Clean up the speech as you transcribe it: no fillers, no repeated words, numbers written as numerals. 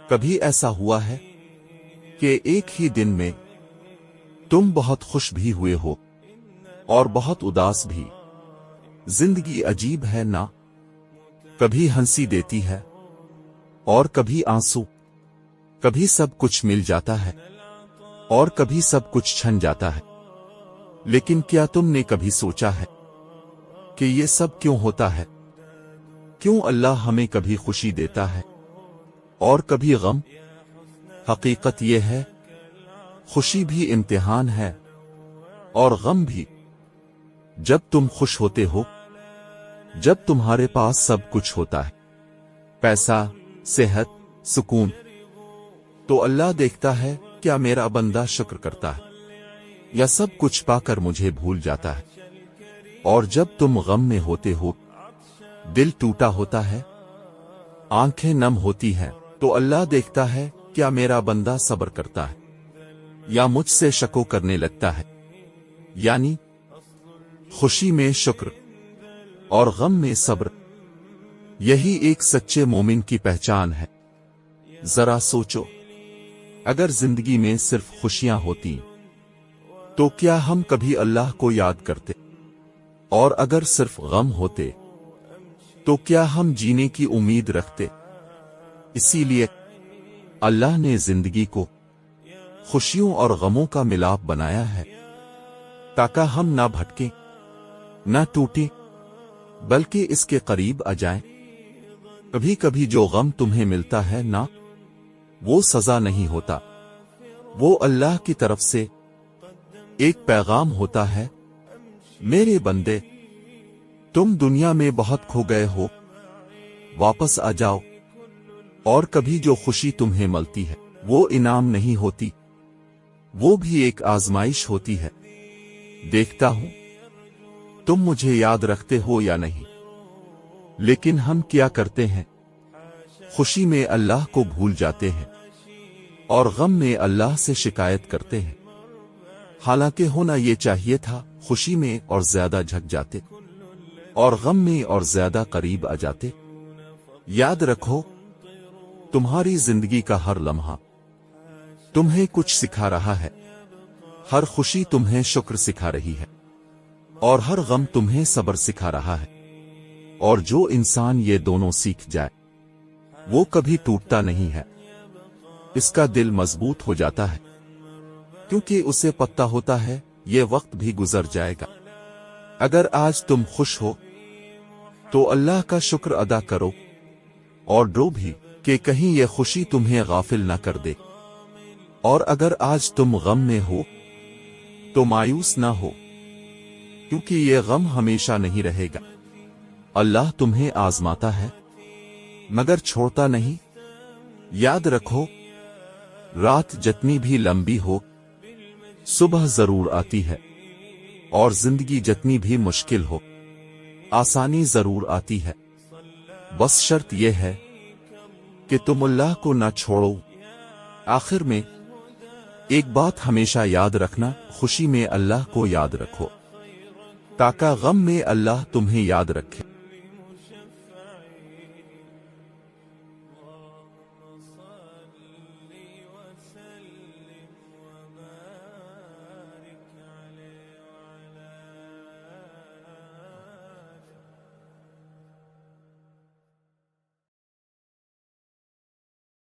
کبھی ایسا ہوا ہے کہ ایک ہی دن میں تم بہت خوش بھی ہوئے ہو اور بہت اداس بھی؟ زندگی عجیب ہے نا، کبھی ہنسی دیتی ہے اور کبھی آنسو، کبھی سب کچھ مل جاتا ہے اور کبھی سب کچھ چھن جاتا ہے۔ لیکن کیا تم نے کبھی سوچا ہے کہ یہ سب کیوں ہوتا ہے؟ کیوں اللہ ہمیں کبھی خوشی دیتا ہے اور کبھی غم؟ حقیقت یہ ہے، خوشی بھی امتحان ہے اور غم بھی۔ جب تم خوش ہوتے ہو، جب تمہارے پاس سب کچھ ہوتا ہے، پیسہ، صحت، سکون، تو اللہ دیکھتا ہے کیا میرا بندہ شکر کرتا ہے یا سب کچھ پا کر مجھے بھول جاتا ہے۔ اور جب تم غم میں ہوتے ہو، دل ٹوٹا ہوتا ہے، آنکھیں نم ہوتی ہیں، تو اللہ دیکھتا ہے کیا میرا بندہ صبر کرتا ہے یا مجھ سے شکو کرنے لگتا ہے۔ یعنی خوشی میں شکر اور غم میں صبر، یہی ایک سچے مومن کی پہچان ہے۔ ذرا سوچو، اگر زندگی میں صرف خوشیاں ہوتی تو کیا ہم کبھی اللہ کو یاد کرتے؟ اور اگر صرف غم ہوتے تو کیا ہم جینے کی امید رکھتے؟ اسی لیے اللہ نے زندگی کو خوشیوں اور غموں کا ملاپ بنایا ہے، تاکہ ہم نہ بھٹکیں، نہ ٹوٹیں، بلکہ اس کے قریب آ جائیں۔ کبھی کبھی جو غم تمہیں ملتا ہے نا، وہ سزا نہیں ہوتا، وہ اللہ کی طرف سے ایک پیغام ہوتا ہے، میرے بندے، تم دنیا میں بہت کھو گئے ہو، واپس آ جاؤ۔ اور کبھی جو خوشی تمہیں ملتی ہے وہ انعام نہیں ہوتی، وہ بھی ایک آزمائش ہوتی ہے۔ دیکھتا ہوں تم مجھے یاد رکھتے ہو یا نہیں، لیکن ہم کیا کرتے ہیں، خوشی میں اللہ کو بھول جاتے ہیں اور غم میں اللہ سے شکایت کرتے ہیں۔ حالانکہ ہونا یہ چاہیے تھا، خوشی میں اور زیادہ جھک جاتے اور غم میں اور زیادہ قریب آ جاتے۔ یاد رکھو، تمہاری زندگی کا ہر لمحہ تمہیں کچھ سکھا رہا ہے، ہر خوشی تمہیں شکر سکھا رہی ہے اور ہر غم تمہیں صبر سکھا رہا ہے۔ اور جو انسان یہ دونوں سیکھ جائے وہ کبھی ٹوٹتا نہیں ہے، اس کا دل مضبوط ہو جاتا ہے، کیونکہ اسے پتہ ہوتا ہے یہ وقت بھی گزر جائے گا۔ اگر آج تم خوش ہو تو اللہ کا شکر ادا کرو اور ڈرو بھی کہ کہیں یہ خوشی تمہیں غافل نہ کر دے۔ اور اگر آج تم غم میں ہو تو مایوس نہ ہو، کیونکہ یہ غم ہمیشہ نہیں رہے گا۔ اللہ تمہیں آزماتا ہے مگر چھوڑتا نہیں۔ یاد رکھو، رات جتنی بھی لمبی ہو، صبح ضرور آتی ہے، اور زندگی جتنی بھی مشکل ہو، آسانی ضرور آتی ہے۔ بس شرط یہ ہے کہ تم اللہ کو نہ چھوڑو۔ آخر میں ایک بات ہمیشہ یاد رکھنا، خوشی میں اللہ کو یاد رکھو، تاکہ غم میں اللہ تمہیں یاد رکھے۔